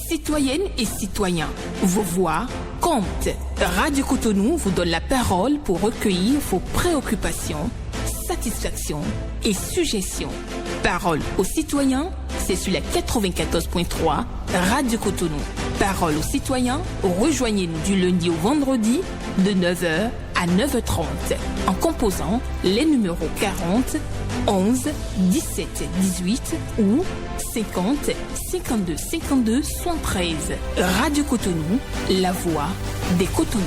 citoyennes et citoyens, vos voix comptent. Radio Cotonou vous donne la parole pour recueillir vos préoccupations, satisfactions et suggestions. Parole aux citoyens, c'est sur la 94.3 Radio Cotonou. Parole aux citoyens, rejoignez-nous du lundi au vendredi de 9h à 9h30 en composant les numéros 40 11 17 18 ou 50 52 52 73. Radio Cotonou, la voix des Cotonois.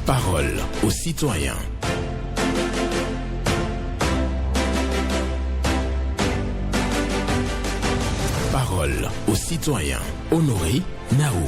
Parole aux citoyens. Parole aux citoyens. Honoré Naoum.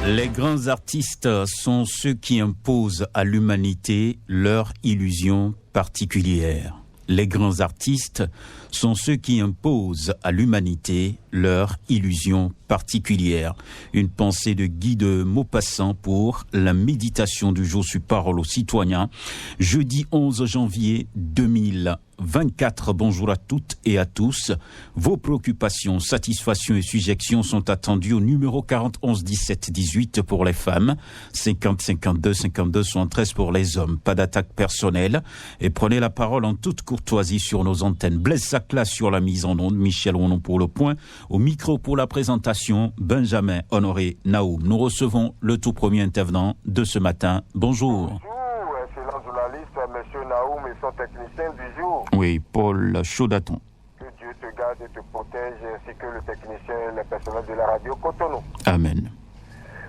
Les grands artistes sont ceux qui imposent à l'humanité leur illusion particulière. Les grands artistes sont ceux qui imposent à l'humanité leur illusion particulière. Une pensée de Guy de Maupassant pour la méditation du jour sur Parole aux citoyens. Jeudi 11 janvier 2024. Bonjour à toutes et à tous. Vos préoccupations, satisfactions et suggestions sont attendues au numéro 40 11 17 18 pour les femmes, 50 52 52 73 pour les hommes. Pas d'attaque personnelle et prenez la parole en toute courtoisie sur nos antennes. Blaise Sacla sur la mise en onde, Michel Ronon pour le point, au micro pour la présentation, Benjamin Honoré Naoum. Nous recevons le tout premier intervenant de ce matin. Bonjour. Bonjour, excellent journaliste, monsieur Naoum et son technicien du jour. Oui, Paul Chaudaton. Que Dieu te garde et te protège, ainsi que le technicien et le personnel de la radio Cotonou. Amen.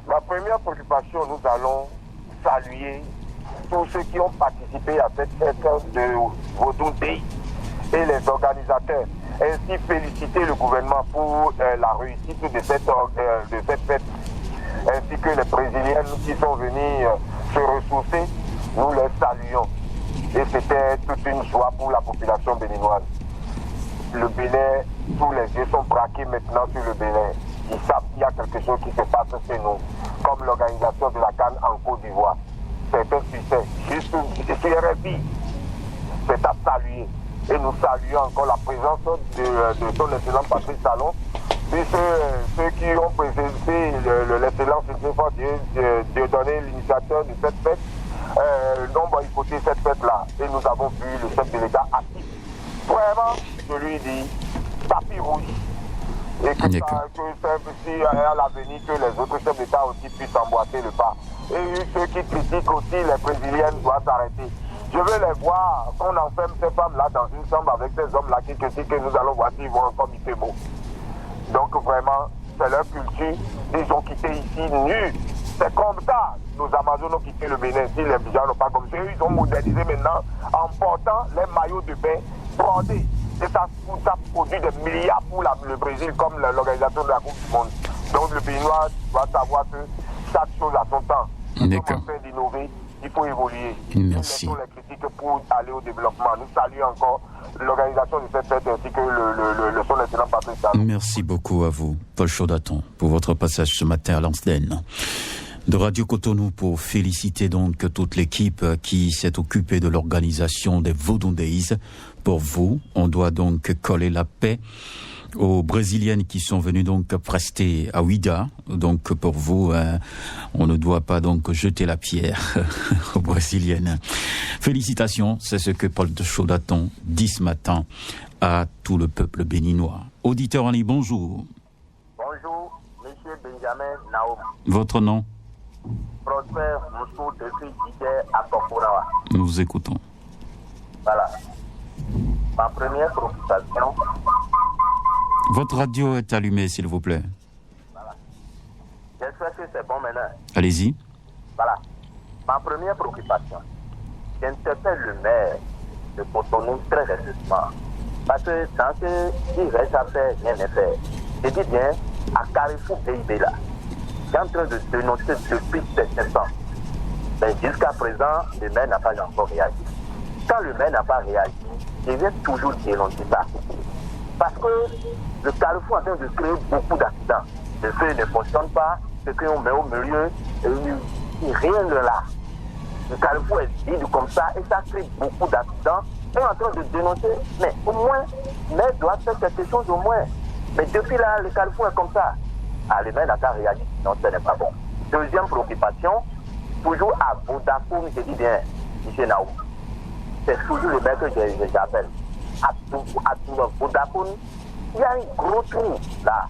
Ma première préoccupation, nous allons saluer tous ceux qui ont participé à cette fête de Vodou Day et les organisateurs. Ainsi féliciter le gouvernement pour la réussite de cette fête, ainsi que les Brésiliens qui sont venus se ressourcer, nous les saluons. Et c'était toute une joie pour la population béninoise. Le Bénin, tous les yeux sont braqués maintenant sur le Bénin. Ils savent qu'il y a quelque chose qui se passe chez nous, comme l'organisation de la CAN en Côte d'Ivoire. C'est un succès. Juste sur RFI, c'est à saluer. Et nous saluons encore la présence de son excellent Patrice Talon, puis ceux qui ont présenté l'excellence de donner l'initiateur de cette fête, n'ont boycotté cette fête-là. Et nous avons vu le chef délégat actif. Vraiment, je lui dis, tapis rouge. Et que si à l'avenir, que les autres chefs d'État aussi puissent emboîter le pas. Et ceux qui critiquent aussi les Brésiliennes doivent s'arrêter. Je veux les voir, qu'on enferme ces femmes-là dans une chambre avec ces hommes-là qui critiquent que nous allons voir s'ils vont encore miser mots. Donc vraiment, c'est leur culture. Ils ont quitté ici nus. C'est comme ça. Nos Amazones ont quitté le Bénin. Si les gens n'ont pas comme ça, ils ont modernisé maintenant en portant les maillots de bain brodés. Et ça produit des milliards pour le Brésil comme l'organisation de la Coupe du Monde. Donc le Béninois doit savoir que chaque chose a son temps. D'accord. En train d'innover, il faut évoluer. Merci. Nous les critiques pour aller au développement. Nous saluons encore l'organisation de cette fête ainsi que le son excellent Patrice Talon. Merci beaucoup à vous, Paul Chaudaton, pour votre passage ce matin à l'antenne de Radio Cotonou pour féliciter donc toute l'équipe qui s'est occupée de l'organisation des Vodou Days. Pour vous, on doit donc coller la paix aux Brésiliennes qui sont venues donc prester à Ouida. Donc pour vous, on ne doit pas donc jeter la pierre aux Brésiliennes. Félicitations, c'est ce que Paul de Chaudaton dit ce matin à tout le peuple béninois. Auditeur en ligne, bonjour. Bonjour, monsieur Benjamin Naoum. Votre nom? Prosper Moussou depuis Didier à Tokorawa. Nous vous écoutons. Voilà. Ma première préoccupation. Votre radio est allumée, s'il vous plaît. Voilà. J'espère que c'est bon maintenant. Allez-y. Voilà. Ma première préoccupation. J'interpelle le maire de Cotonou très récemment. Parce que dans ce qui reste à faire, rien n'est fait. Je dis bien, à Carrefour PIB là, j'ai en train de dénoncer depuis certains temps. Mais jusqu'à présent, le maire n'a pas encore réagi. Quand le maire n'a pas réagi, je viens toujours dénoncer ça. Parce que le Carrefour est en train de créer beaucoup d'accidents. Le feu ne fonctionne pas, ce qu'on met au milieu, rien de là. Le Carrefour est vide comme ça et ça crée beaucoup d'accidents. On est en train de dénoncer, mais au moins, les maires doivent faire quelque chose au moins. Mais depuis là, le Carrefour est comme ça. Les maires n'ont réalisé, non, ce n'est pas bon. Deuxième préoccupation, toujours à Vodafone, je dis bien, M. Naou. C'est toujours le maire que j'appelle. À Vodafone, il y a un gros trou là.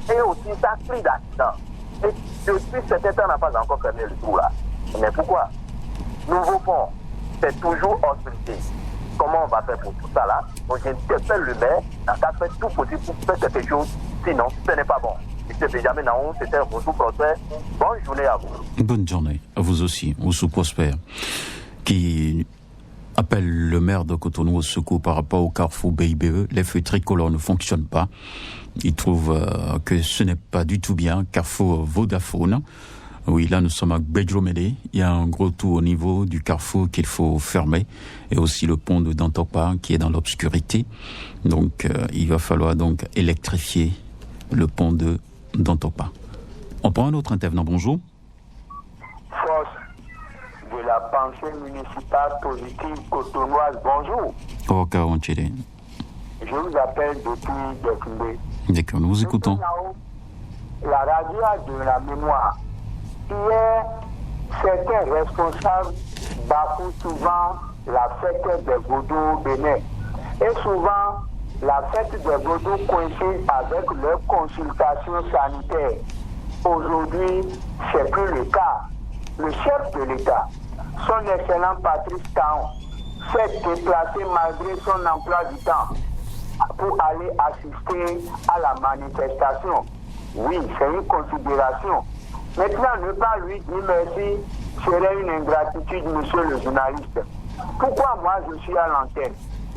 Et aussi, ça crée d'accidents. Et depuis cet temps, on n'a pas encore fermé le trou là. Mais pourquoi? Nouveau pont, c'est toujours hostilité. Comment on va faire pour tout ça là? Donc j'interpelle le maire, n'a qu'à faire tout possible pour faire quelque chose, sinon ce n'est pas bon. M. Benjamin Naou, c'était Oussou Prosper. Bonne journée à vous. Bonne journée à vous aussi, Oussou Prosper, qui appelle le maire de Cotonou au secours par rapport au carrefour BIBE. Les feux tricolores ne fonctionnent pas. Il trouve que ce n'est pas du tout bien. Carrefour Vodafone. Oui, là nous sommes à Bedjomede. Il y a un gros trou au niveau du carrefour qu'il faut fermer. Et aussi le pont de Dantopa qui est dans l'obscurité. Donc il va falloir donc électrifier le pont de Dantopa. On prend un autre intervenant. Bonjour. Force de la pensée municipale positive cotonoise. Bonjour. Je vous appelle depuis Dekundé. D'accord, nous vous écoutons. La radio a de la mémoire. Hier, certains responsables bafouent souvent la fête des vaudous bénins. Et souvent, la fête des vaudous coïncide avec leurs consultations sanitaires. Aujourd'hui, c'est plus le cas. Le chef de l'État, son excellent Patrice Talon, s'est déplacé malgré son emploi du temps pour aller assister à la manifestation. Oui, c'est une considération. Maintenant, ne pas lui dire merci serait une ingratitude, monsieur le journaliste. Pourquoi moi je suis à l'antenne?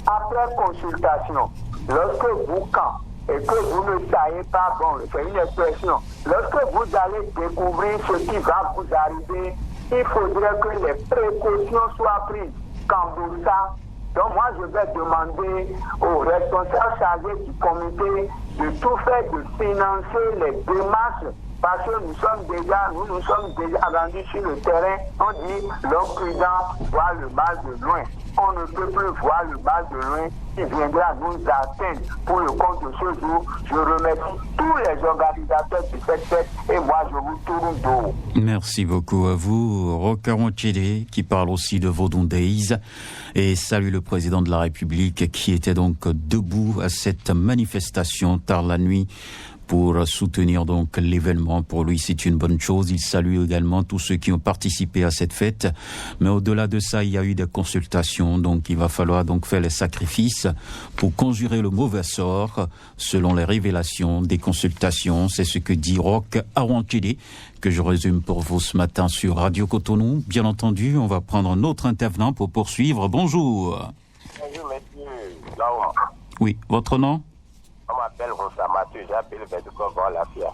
Après consultation, lorsque vous quand et que vous ne savez pas, bon, c'est une expression, lorsque vous allez découvrir ce qui va vous arriver, il faudrait que les précautions soient prises. Quand vous ça, donc moi je vais demander aux responsables chargés du comité de tout faire, de financer les démarches, parce que nous sommes déjà rendus sur le terrain. On dit l'homme prudent voit le mal de loin. On ne peut plus voir le mal de loin qui viendra nous atteindre. Pour le compte de ce jour, je remercie tous les organisateurs de cette fête et moi je vous tourne dos. Merci beaucoup à vous, Rokaron Tchede, qui parle aussi de Vodou Days, et salue le président de la République qui était donc debout à cette manifestation tard la nuit pour soutenir donc l'événement. Pour lui, c'est une bonne chose. Il salue également tous ceux qui ont participé à cette fête. Mais au-delà de ça, il y a eu des consultations. Donc, il va falloir donc faire les sacrifices pour conjurer le mauvais sort. Selon les révélations des consultations, c'est ce que dit Roch Arouantchede, que je résume pour vous ce matin sur Radio Cotonou. Bien entendu, on va prendre un autre intervenant pour poursuivre. Bonjour. Bonjour, monsieur Laurent. Oui, votre nom? On m'appelle Rosa Mathieu, j'appelle Bédouko Lafia.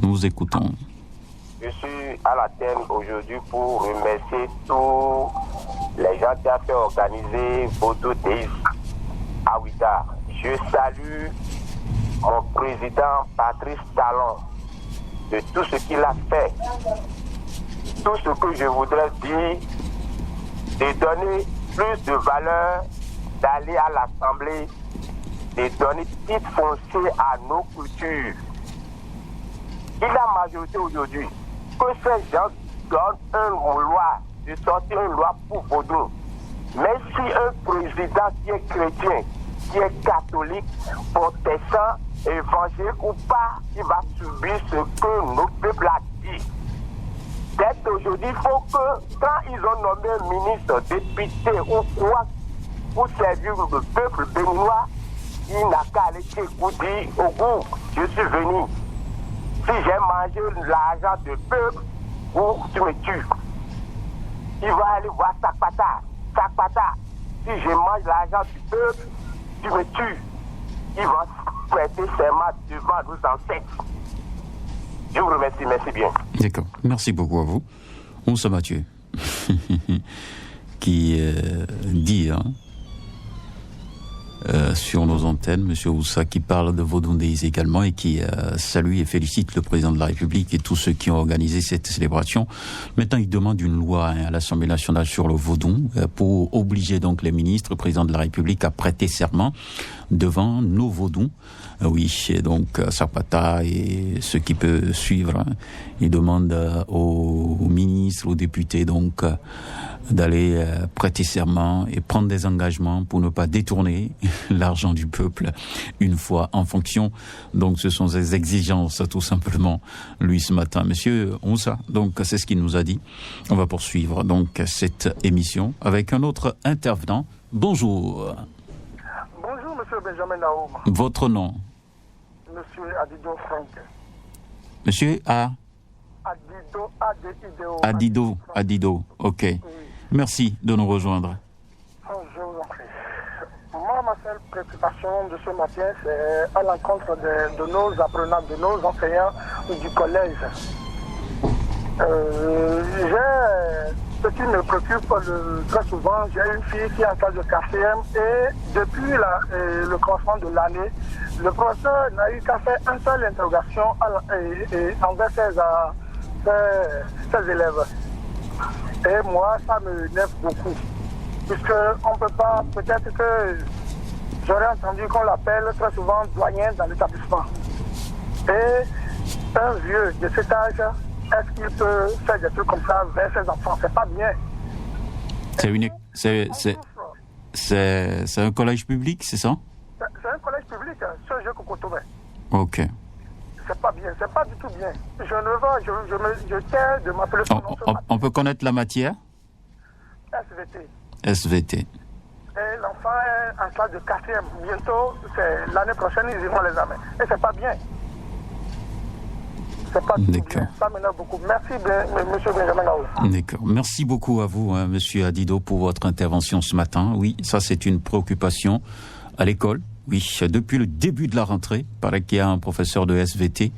Nous vous écoutons. Je suis à la thème aujourd'hui pour remercier tous les gens qui ont fait organiser Vodou Days à Ouida. Je salue mon président Patrice Talon de tout ce qu'il a fait. Tout ce que je voudrais dire, c'est donner plus de valeur, d'aller à l'Assemblée, de donner titre foncier à nos cultures. Il a majorité aujourd'hui que ces gens donnent une loi, de sortir une loi pour Vodou. Mais si un président qui est chrétien, qui est catholique, protestant, évangélique ou pas, il va subir ce que nos peuples a dit. Dès aujourd'hui, il faut que, quand ils ont nommé un ministre, député ou quoi, pour servir le peuple béninois, il n'a qu'à aller t'écouter au goût. Je suis venu. Si j'ai mangé l'argent du peuple, ou tu me tues. Il va aller voir Sakpata. Sakpata. Si je mange l'argent du peuple, tu me tues. Il va prêter serment devant nos ancêtres. Je vous remercie, merci bien. D'accord, merci beaucoup à vous. Moussa Mathieu, qui dit... sur nos antennes, M. Oussa, qui parle de Vodun Days également et qui salue et félicite le président de la République et tous ceux qui ont organisé cette célébration. Maintenant, il demande une loi à l'Assemblée nationale sur le Vodun pour obliger donc les ministres, le président de la République à prêter serment devant nos Vodun. Oui, et donc Sapata et ceux qui peuvent suivre, il demande aux ministres, aux députés donc d'aller prêter serment et prendre des engagements pour ne pas détourner l'argent du peuple une fois en fonction. Donc ce sont des exigences tout simplement, lui ce matin. Monsieur Oussa, donc c'est ce qu'il nous a dit. On va poursuivre donc cette émission avec un autre intervenant. Bonjour. Bonjour, monsieur Benjamin Naoum. Votre nom? Monsieur Adido Frank. Monsieur A. Adido, ok. Oui. Merci de nous rejoindre. Je vous en prie. Moi, ma seule préoccupation de ce matin, c'est à l'encontre de nos apprenants, de nos enseignants du collège. Ce qui me préoccupe très souvent, j'ai une fille qui est en classe de 4e et depuis le commencement de l'année, le professeur n'a eu qu'à faire une seule interrogation envers ses élèves. Et moi, ça me lève beaucoup. Puisqu'on ne peut pas, peut-être que j'aurais entendu qu'on l'appelle très souvent doyen dans l'établissement. Et un vieux de cet âge, est-ce qu'il peut faire des trucs comme ça vers ses enfants? C'est pas bien. C'est un collège public, c'est ça? C'est un collège public, ce jeu Kokotobe. Ok. C'est pas bien, c'est pas du tout bien. Je tiens de m'appeler son nom. On peut connaître la matière? SVT. Et l'enfant est en classe de 4e. Bientôt, c'est l'année prochaine, ils iront l'examen. Et c'est pas bien. C'est pas du tout bien. Ça m'énerve beaucoup. Merci, monsieur Benjamin Naoum. D'accord. Merci beaucoup à vous, monsieur Adido, pour votre intervention ce matin. Oui, ça c'est une préoccupation à l'école. Oui, depuis le début de la rentrée, il paraît qu'il y a un professeur de SVT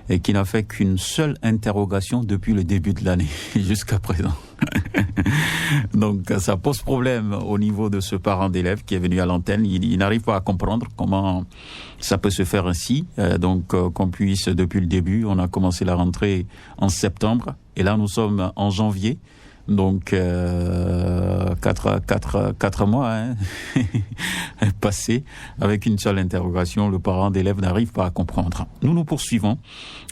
et qui n'a fait qu'une seule interrogation depuis le début de l'année jusqu'à présent. Donc ça pose problème au niveau de ce parent d'élève qui est venu à l'antenne. Il n'arrive pas à comprendre comment ça peut se faire ainsi. Donc qu'on puisse, depuis le début, on a commencé la rentrée en septembre et là nous sommes en janvier. Donc 4 mois passés avec une seule interrogation, le parent d'élève n'arrive pas à comprendre. Nous poursuivons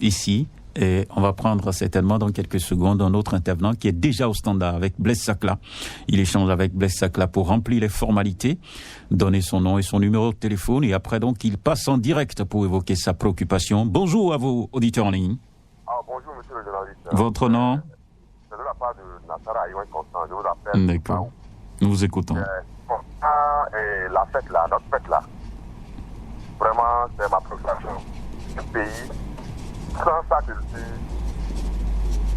ici et on va prendre certainement dans quelques secondes un autre intervenant qui est déjà au standard avec Blaise Sakla. Il échange avec Blaise Sakla pour remplir les formalités, donner son nom et son numéro de téléphone et après donc il passe en direct pour évoquer sa préoccupation. Bonjour à vos auditeurs en ligne. Bonjour monsieur le journaliste. Votre nom? C'est de la part de Nassara Iwan Constant, je vous appelle. D'accord. Nous vous écoutons. Et la fête là, notre fête là, vraiment c'est ma préoccupation. Le pays, sans sa culture,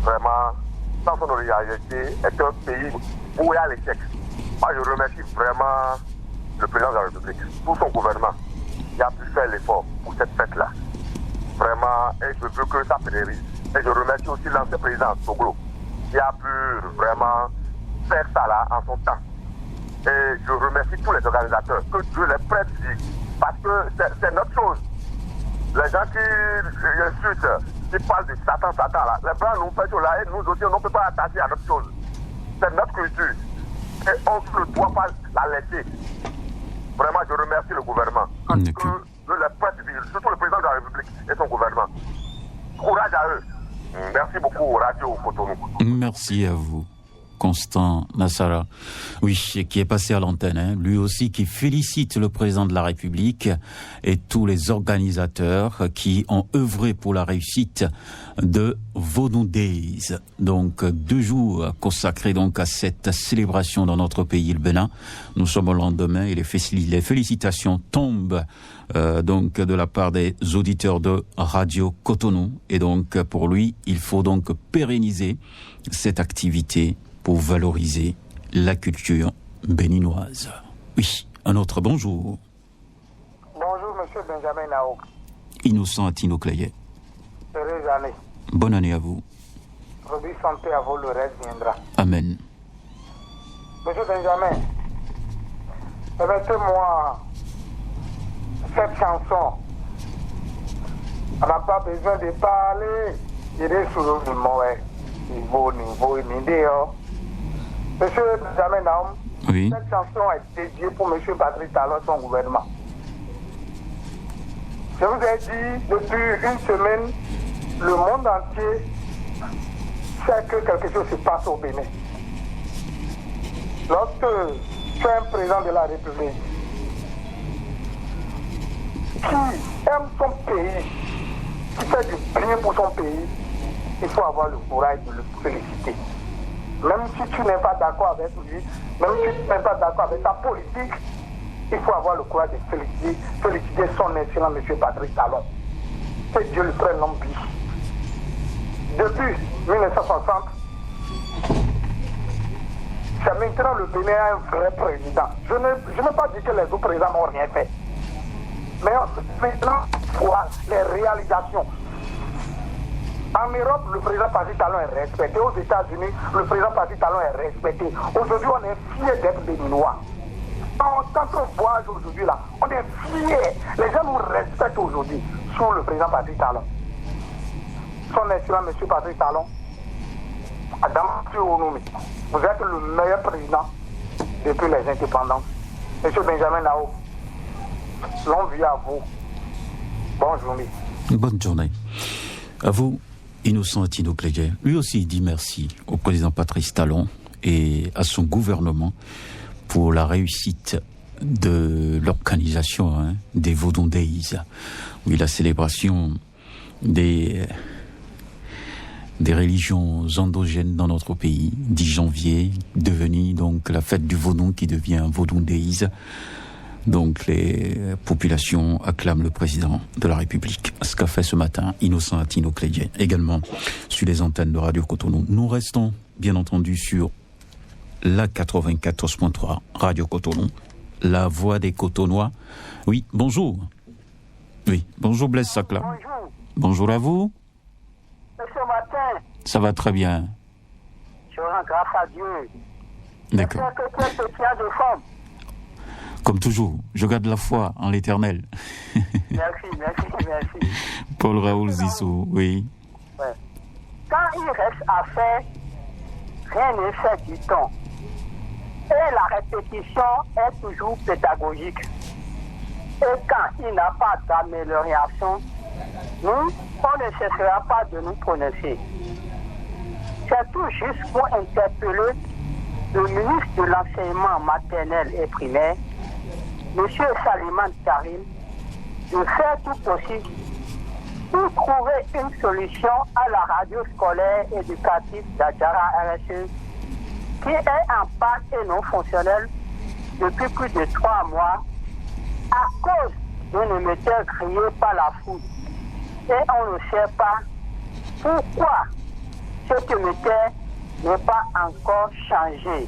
vraiment, sans son originalité, est un pays où il y a l'échec. Moi je remercie vraiment le président de la République, tout son gouvernement, qui a pu faire l'effort pour cette fête là. Vraiment, et je veux que ça fédérise. Et je remercie aussi l'ancien président Soglo, qui a pu vraiment faire ça là en son temps. Et je remercie tous les organisateurs, que Dieu les prête ici, parce que c'est notre chose. Les gens qui insultent, qui parlent de Satan là, les blancs nous fait là et nous aussi on ne peut pas attacher à notre chose. C'est notre culture. Et on ne doit pas la laisser. Vraiment, je remercie le gouvernement. Parce que je les prête ici, surtout le président de la République et son gouvernement. Courage à eux. Merci beaucoup, Radio Cotonou. Merci à vous, Constant Nassara. Oui, qui est passé à l'antenne, lui aussi qui félicite le président de la République et tous les organisateurs qui ont œuvré pour la réussite de Vodun Days. Donc 2 jours consacrés donc à cette célébration dans notre pays, le Bénin. Nous sommes au lendemain et les félicitations tombent donc de la part des auditeurs de Radio Cotonou. Et donc pour lui, il faut donc pérenniser cette activité pour valoriser la culture béninoise. Oui, un autre bonjour. Bonjour, monsieur Benjamin Naoum. Innocent Atino Clayet. Heureuse année. Bonne année à vous. Produit santé à vous, le reste viendra. Amen. Monsieur Benjamin, permettez-moi cette chanson, on n'a pas besoin de parler. Il est sur le niveau, Monsieur Benjamin Naoum, Oui. cette chanson est dédiée pour Monsieur Patrice Talon, son gouvernement. Je vous ai dit, depuis une semaine, le monde entier sait que quelque chose se passe au Bénin. Lorsque tu es un président de la République qui aime son pays, qui fait du bien pour son pays, il faut avoir le courage de le féliciter. Même si tu n'es pas d'accord avec lui, même si tu n'es pas d'accord avec sa politique, il faut avoir le courage de féliciter son excellent M. Patrice Talon. Que Dieu le prenne en vie. Depuis 1960, c'est maintenant le Bénin a un vrai président. Je n'ai pas dit que les autres présidents n'ont rien fait. Mais maintenant, il faut voir les réalisations. En Europe, le président Patrice Talon est respecté. Aux États-Unis, le président Patrice Talon est respecté. Aujourd'hui, on est fiers d'être béninois. Quand on voit aujourd'hui là, on est fiers. Les gens nous respectent aujourd'hui sous le président Patrice Talon. Son excellent M. Patrice Talon, Adam Onoumi, vous êtes le meilleur président depuis les indépendances. M. Benjamin Naoum, longue vie à vous. Bonne journée. Bonne journée. À vous, Innocent Atino Cléguer. Lui aussi dit merci au président Patrice Talon et à son gouvernement pour la réussite de l'organisation des Vodun Days. Oui, la célébration des religions endogènes dans notre pays, 10 janvier, devenu donc la fête du Vodun qui devient Vodun Days. Donc les populations acclament le président de la République. Ce qu'a fait ce matin Innocent Atino Cléguer, également sur les antennes de Radio Cotonou. Nous restons bien entendu sur la 94.3 Radio Cotonou, la voix des Cotonois. Oui, bonjour. Oui, bonjour Blaise Sacla. Bonjour. Bonjour à vous. Ce matin, Ça va très bien. je rends grâce à Dieu. D'accord. J'espère que tu es pétillant de forme. Comme toujours, je garde la foi en l'Éternel. Merci. Paul Raoul Zissou, oui. Ouais. Quand il reste à faire, rien n'est fait du temps. Et la répétition est toujours pédagogique. Et quand il n'a pas d'amélioration, nous, on ne cessera pas de nous prononcer. C'est tout juste pour interpeller le ministre de l'enseignement maternel et primaire, M. Saliman Karim, de faire tout possible pour trouver une solution à la radio scolaire éducative d'Adjara RSE, qui est en panne et non fonctionnelle depuis plus de 3 mois à cause d'un émetteur créé par la foule. Et on ne sait pas pourquoi cet émetteur n'est pas encore changé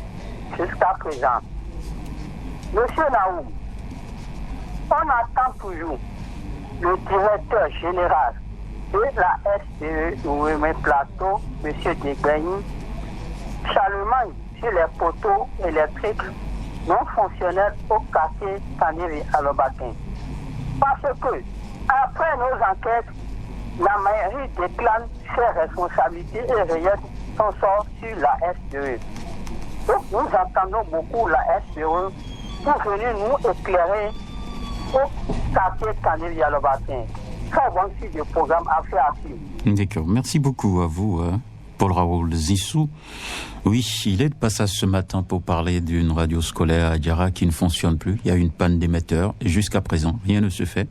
jusqu'à présent. Monsieur Naoum, on attend toujours le directeur général de la SPE Ouémé Plateau, M. Degagny, Charlemagne sur les poteaux électriques non fonctionnels au quartier Kaniri à Lobatin. Parce que, après nos enquêtes, la mairie déclare ses responsabilités et rejette son sort sur la SPE. Donc nous entendons beaucoup la SPE pour venir nous éclairer au quartier Kaniri à Lobatin. Très bon site de programme à faire. D'accord, merci beaucoup à vous, Paul Raoul Zissou. Oui, il est de passage ce matin pour parler d'une radio scolaire à Adjara qui ne fonctionne plus. Il y a une panne d'émetteur et jusqu'à présent, rien ne se fait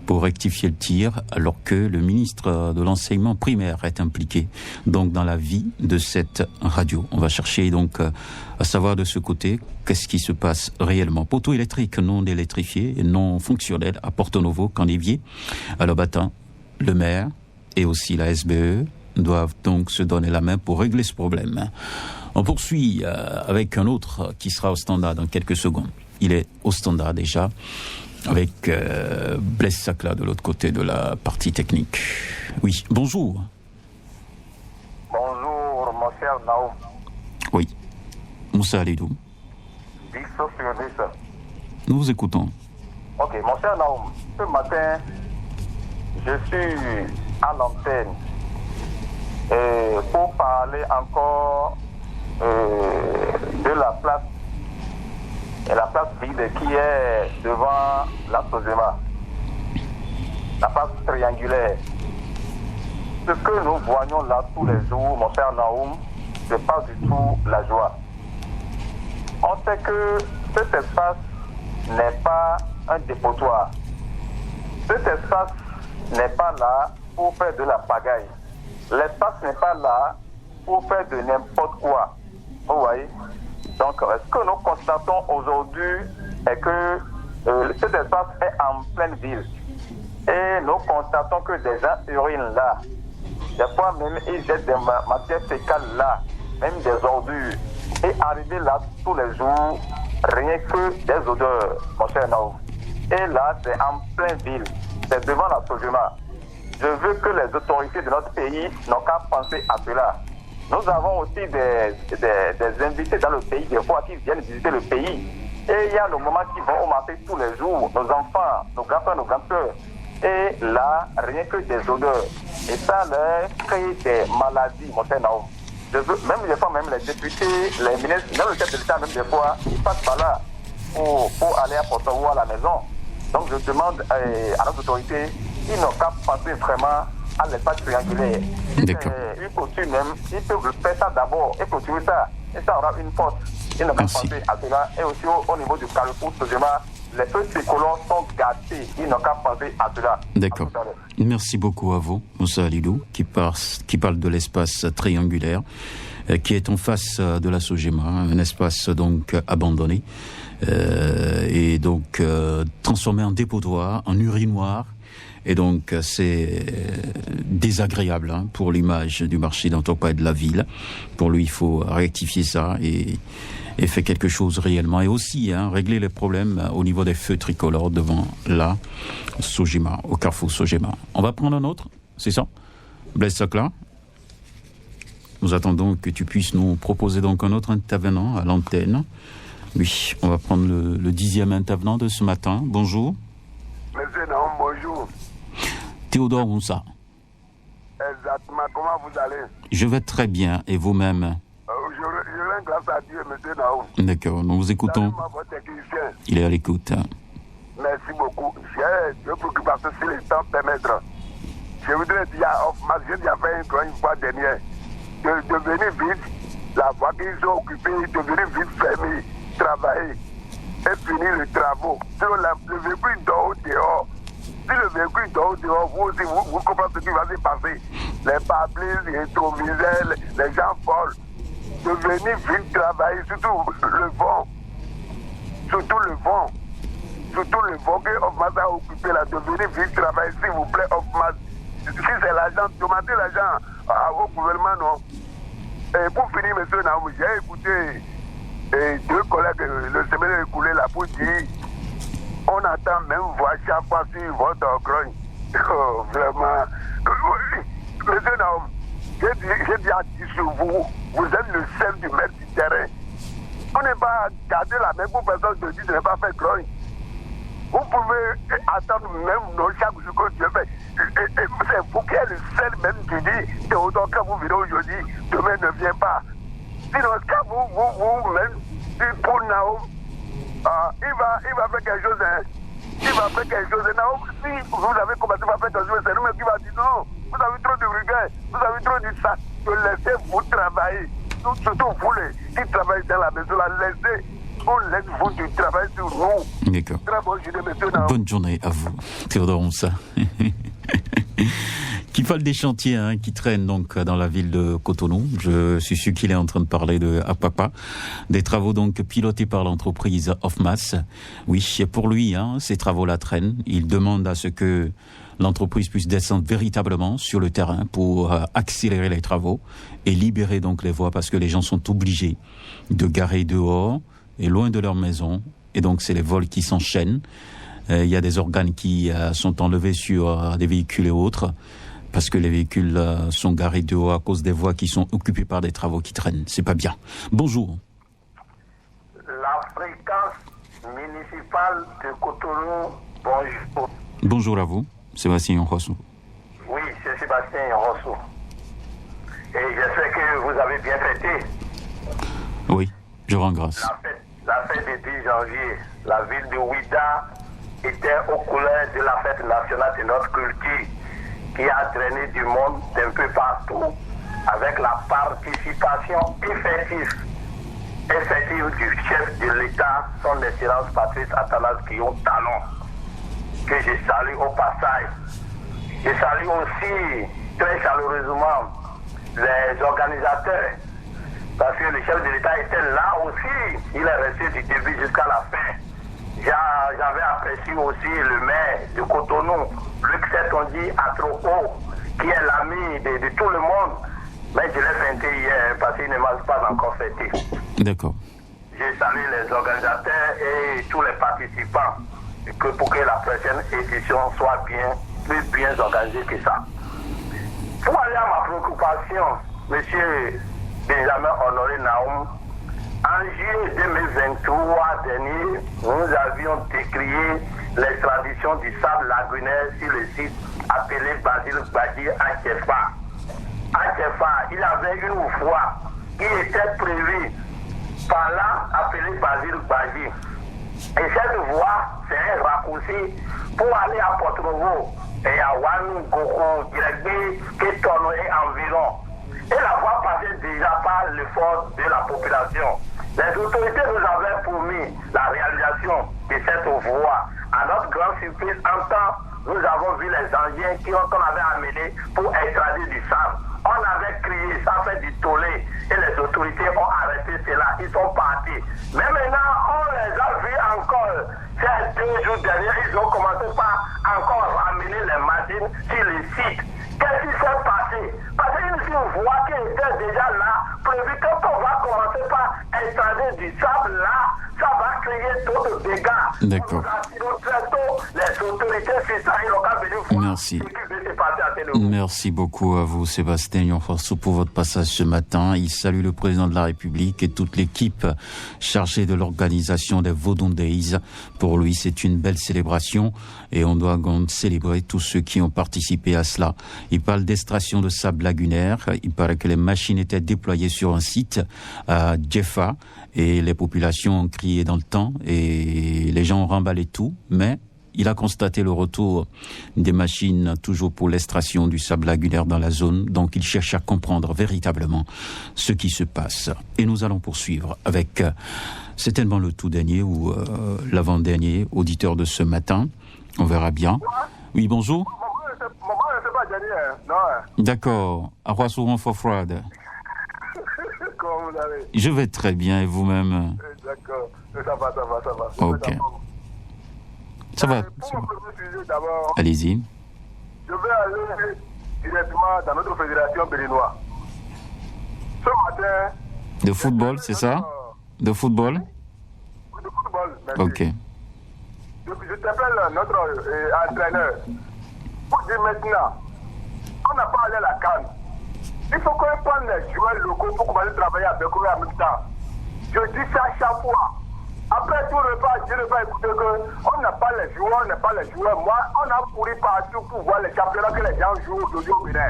pour rectifier le tir alors que le ministre de l'enseignement primaire est impliqué donc dans la vie de cette radio. On va chercher donc à savoir de ce côté qu'est-ce qui se passe réellement. Poteau électrique non électrifié et non fonctionnel à Porto Novo, Candivier, à Lobatin, le maire et aussi la SBE doivent donc se donner la main pour régler ce problème. On poursuit avec un autre qui sera au standard dans quelques secondes. Il est au standard déjà avec Blaise Sacla de l'autre côté de la partie technique. Oui, bonjour. Bonjour, mon cher Naoum. Oui, Moussa Alidou. Nous vous écoutons. Ok, mon cher Naoum, ce matin, je suis à l'antenne pour parler encore de la place vide qui est devant la Sosema, la place triangulaire. Ce que nous voyons là tous les jours, mon cher Naoum, ce n'est pas du tout la joie. On sait que cet espace n'est pas un dépotoir. Cet espace n'est pas là pour faire de la pagaille. L'espace n'est pas là pour faire de n'importe quoi. Vous voyez? Donc, ce que nous constatons aujourd'hui est que cet espace est en pleine ville. Et nous constatons que des gens urinent là. Des fois même, ils jettent des matières fécales là, même des ordures. Et arriver là tous les jours, rien que des odeurs, mon cher Naoum. Et là, c'est en pleine ville. C'est devant la Sojuma. Je veux que les autorités de notre pays n'ont qu'à penser à cela. Nous avons aussi des invités dans le pays, des fois qui viennent visiter le pays. Et il y a le moment qui vont au marché tous les jours, nos enfants, nos grands-frères, nos grands-sœurs. Et là, rien que des odeurs. Et ça leur crée des maladies, mon cher Naoum. Même des fois, même les députés, les ministres, même le chef de l'État, même des fois, ils passent par là pour aller à Porto ou à la maison. Donc je demande à nos autorités, ils n'ont qu'à penser vraiment à l'espace triangulaire. D'accord. Une couture même, ils peuvent faire ça d'abord et clôturer ça. Et ça aura une force. Ils n'ont qu'à penser à cela. Et aussi au niveau du Carrefour Sojema, les feux tricolores sont gâtés. Ils n'ont qu'à penser à cela. D'accord. Merci beaucoup à vous, Moussa Alidou, qui parle de l'espace triangulaire, qui est en face de la Sojema, un espace donc abandonné, et donc transformé en dépotoir, en urinoir. Et donc, c'est désagréable pour l'image du marché d'Antokwa et de la ville. Pour lui, il faut rectifier ça et faire quelque chose réellement. Et aussi, régler les problèmes au niveau des feux tricolores devant la Sojema, au carrefour Sojema. On va prendre un autre, c'est ça? Blaise Sokla. Nous attendons que tu puisses nous proposer donc un autre intervenant à l'antenne. Oui, on va prendre le 10e intervenant de ce matin. Bonjour. Monsieur Naoum, bonjour. Théodore Moussa. Exactement, comment vous allez? Je vais très bien, et vous-même? Je rends grâce à Dieu, monsieur Naoum. D'accord, nous vous écoutons. Il est à l'écoute. Merci beaucoup. J'ai deux préoccupations si le temps permettra. Je voudrais dire à Hoffman, j'ai déjà fait une fois dernière, de devenir vite, la voie qu'ils ont occupée, devenir vite fermée, travailler et finir les travaux. Sinon, le véhicule dehors. Si le véhicule dehors, vous aussi, vous comprenez ce qui va se passer. Les pare-brises, les rétroviseurs, les gens folles. De venir vite travailler, surtout le vent. Surtout le vent que Hoffman a occupé là, de venir vite travailler, s'il vous plaît, Hoffman. Si c'est l'argent, demandez l'argent au gouvernement, non. Et pour finir, monsieur Naoum, j'ai écouté deux collègues le semaine écoulé là pour dire on attend même voir chaque fois sur votre grogne. Oh, vraiment. Monsieur Naoum, j'ai déjà dit sur vous, vous êtes le chef du maître du terrain. On n'est pas gardé la même pour personne de dire de ne pas faire grogne. Vous pouvez attendre même nos chaque jour que Dieu fait. C'est vous qui êtes le seul même qui dit Théodore, quand vous venez aujourd'hui, demain ne vient pas. Sinon, quand vous-même, pour Naoum, il va faire quelque chose, Il va faire quelque chose. Naoum, si vous avez commencé à faire quelque chose, c'est nous-mêmes qui va dire non, vous avez trop de rigueur, vous avez trop de ça. Laissez-vous travailler. Surtout vous qui travaillez dans la maison, laissez-vous du travail sur nous. D'accord. Très bonne journée, monsieur Naoum. Bonne journée à vous, Théodore Moussa. Qui parle des chantiers qui traînent donc dans la ville de Cotonou. Je suis sûr qu'il est en train de parler de Apapa, des travaux donc pilotés par l'entreprise Offmas. Oui, pour lui, ces travaux-là traînent. Il demande à ce que l'entreprise puisse descendre véritablement sur le terrain pour accélérer les travaux et libérer donc les voies parce que les gens sont obligés de garer dehors et loin de leur maison. Et donc, c'est les vols qui s'enchaînent. Il y a des organes qui sont enlevés sur des véhicules et autres parce que les véhicules sont garés dehors à cause des voies qui sont occupées par des travaux qui traînent. C'est pas bien. Bonjour. La fréquence municipal de Cotonou, bonjour. Bonjour à vous, Sébastien Rosso. Oui, c'est Sébastien Rosso. Et j'espère que vous avez bien fêté. Oui, je rends grâce. La fête du 10 janvier, la ville de Ouida était aux couleurs de la fête nationale de notre culture qui a drainé du monde d'un peu partout avec la participation effective du chef de l'État, son Excellence Patrice Athanase Guillaume Talon, que je salue au passage. Je salue aussi très chaleureusement les organisateurs, parce que le chef de l'État était là aussi, il est resté du début jusqu'à la fin. J'avais apprécié aussi le maire de Cotonou, Luc Setonji Atropo, qui est l'ami de tout le monde. Mais je l'ai fêté hier parce qu'il ne m'a pas encore fêté. D'accord. Je salue les organisateurs et tous les participants pour que la prochaine édition soit plus bien organisée que ça. Pour aller à ma préoccupation, monsieur Benjamin Honoré Naoum, en juillet 2023 dernier, nous avions décrié l'extradition du sable lagunaire sur le site appelé Basile Badji à Kefa. À Kefa, il avait une voie qui était prévue par là appelée Basile Badji. Et cette voie, c'est un raccourci pour aller à Porto-Novo et à Wanou, Goko, Directé, Kétono et environ. Et la voie passait déjà par l'effort de la population. Les autorités nous avaient promis la réalisation de cette voie. À notre grande surprise, en temps, nous avons vu les engins qu'on avait amenés pour extrader du sable. On avait crié, ça fait du tollé. Et les autorités ont arrêté cela. Ils sont partis. Mais maintenant, on les a vus encore. Ces 2 jours derniers, ils ont commencé par encore ramener les machines sur le site. Qu'est-ce qui s'est passé? Parce qu'il y a une voie qui était déjà là, prévu que quand on va commencer par extrader du sable là, ça va créer trop de dégâts. D'accord. Très tôt, les autorités, c'est ça, ils ont qu'à venir voir. Merci. Ce qui va se passer à Téléo. Merci beaucoup à vous, Sébastien Yonforso, pour votre passage ce matin. Il salue le président de la République et toute l'équipe chargée de l'organisation des Vodun Days. Pour lui, c'est une belle célébration et on doit célébrer tous ceux qui ont participé à cela. Il parle d'extraction de sable lagunaire. Il paraît que les machines étaient déployées sur un site à Djefa et les populations ont crié dans le temps et les gens ont remballé tout, mais il a constaté le retour des machines toujours pour l'extraction du sable lagunaire dans la zone. Donc, il cherche à comprendre véritablement ce qui se passe. Et nous allons poursuivre avec certainement le tout dernier ou l'avant-dernier auditeur de ce matin. On verra bien. Oui, bonjour. D'accord. À quoi sont Fofrade? Comment vous allez? Je vais très bien et vous-même? D'accord. Ça va. Ok. Ça va. Pour mon premier sujet, d'abord, Allez-y. je vais aller directement dans notre fédération béninoise. Ce matin... De football, c'est ça? De football? De football, merci. Ok. Je t'appelle notre entraîneur pour dire maintenant, on n'a pas allé à la CAN. Il faut qu'on prenne les joueurs locaux pour commencer à travailler avec eux en même temps. Je dis ça à chaque fois. Après tout repas, je ne vais pas écouter qu'on n'a pas les joueurs, on n'a pas les joueurs. Moi, on a couru partout pour voir les championnats que les gens jouent aujourd'hui au Bénin.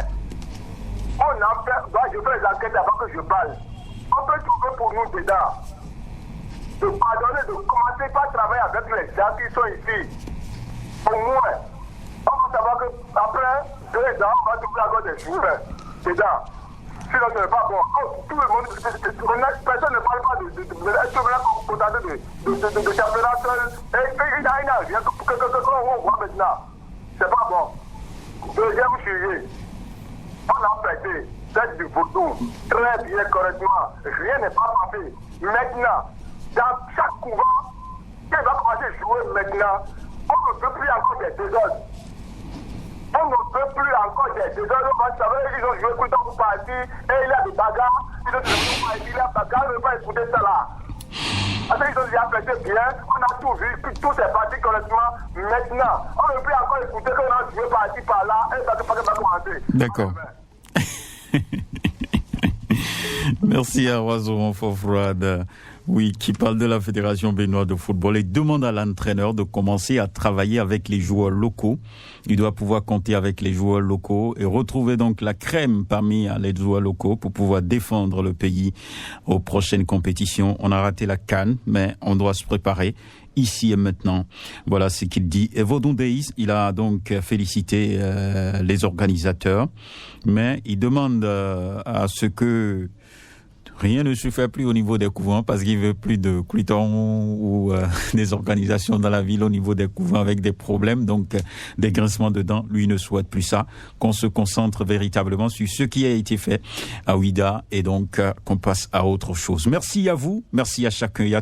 On a fait, je fais les enquêtes avant que je parle. On peut trouver pour nous dedans. De pardonner, de commencer par travailler avec les gens qui sont ici. Au moins, on va savoir qu'après 2 ans, on va trouver encore des joueurs dedans. Sinon, ce n'est pas bon. Tout le monde, personne ne parle pas de championnat seul. Et il n'a rien qu'on voit maintenant. C'est pas bon. Deuxième sujet. On a prêté tête du bouton très bien, correctement. Rien n'est pas passé. Maintenant, dans chaque couvent, qui va commencer à jouer maintenant, on ne peut plus encore des désordres. On ne peut plus encore des désordres. Vous savez, ils ont joué tout le temps pour partir et il y a des bagarres. Ils ont joué pour partir, il y a des bagarres. On ne peut pas écouter ça là. Après, ils ont déjà prêté bien. On a tout vu, tout est parti correctement. Maintenant, on ne peut plus encore écouter qu'on a joué parti par là et ça va commencer. D'accord. Merci à Oiseau Fofroide, oui, qui parle de la Fédération béninoise de football et demande à l'entraîneur de commencer à travailler avec les joueurs locaux. Il doit pouvoir compter avec les joueurs locaux et retrouver donc la crème parmi les joueurs locaux pour pouvoir défendre le pays aux prochaines compétitions. On a raté la CAN, mais on doit se préparer ici et maintenant. Voilà ce qu'il dit. Et Vodou Deis, il a donc félicité les organisateurs, mais il demande à ce que rien ne se fait plus au niveau des couvents parce qu'il veut plus de clutons ou des organisations dans la ville au niveau des couvents avec des problèmes, donc des grincements de dents. Lui ne souhaite plus ça, qu'on se concentre véritablement sur ce qui a été fait à Ouida et donc qu'on passe à autre chose. Merci à vous, merci à chacun et à tous.